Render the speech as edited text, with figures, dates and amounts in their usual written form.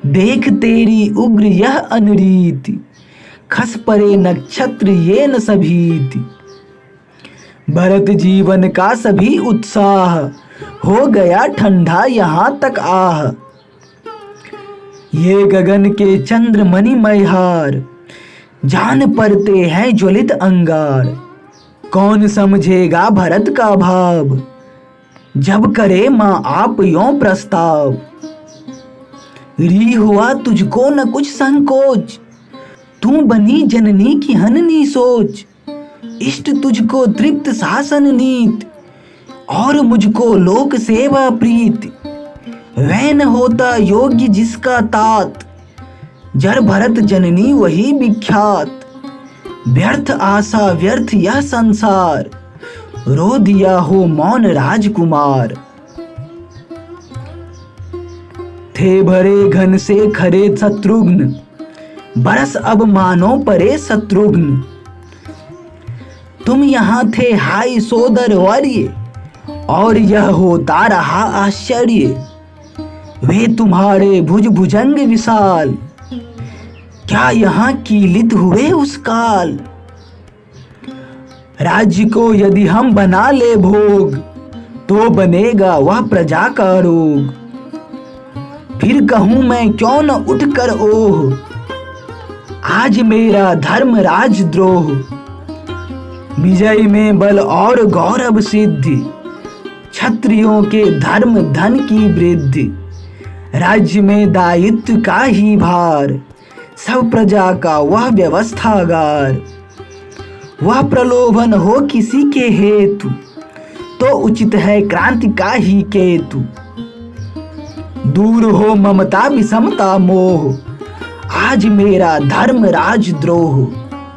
देख तेरी उग्र यह अनरीति, खस परे नक्षत्र ये न सभीति। भरत जीवन का सभी उत्साह, हो गया ठंडा यहाँ तक आह। ये गगन के चंद्र मणिमय हार, जान पड़ते हैं ज्वलित अंगार। कौन समझेगा भरत का भाव, जब करे माँ आप यों प्रस्ताव। री हुआ तुझको न कुछ संकोच, तू बनी जननी की हननी सोच। इष्ट तुझको तृप्त शासन नीत, और मुझको लोक सेवा प्रीत। वह न होता योग्य जिसका तात, जर भरत जननी वही विख्यात। व्यर्थ आशा व्यर्थ यह संसार, रो दिया हो मौन राजकुमार। थे भरे घन से खरे शत्रुघ्न, बरस अब मानो परे शत्रुघ्न। तुम यहाँ थे हाय सोदर वर्य, और यह होता रहा आश्चर्य। वे तुम्हारे भुज भुजंग विशाल, क्या यहाँ कीलित हुए उस काल। राज्य को यदि हम बना ले भोग, तो बनेगा वह प्रजा का रोग। फिर कहूं मैं क्यों न उठ कर ओह, आज मेरा धर्म राजद्रोह। विजय में बल और गौरव सिद्धि, क्षत्रियों के धर्म धन की वृद्धि। राज्य में दायित्व का ही भार, सब प्रजा का वह व्यवस्थागार। वह प्रलोभन हो किसी के हेतु, तो उचित है क्रांति का ही केतु। दूर हो ममता विषमता मोह, आज मेरा धर्म राजद्रोह।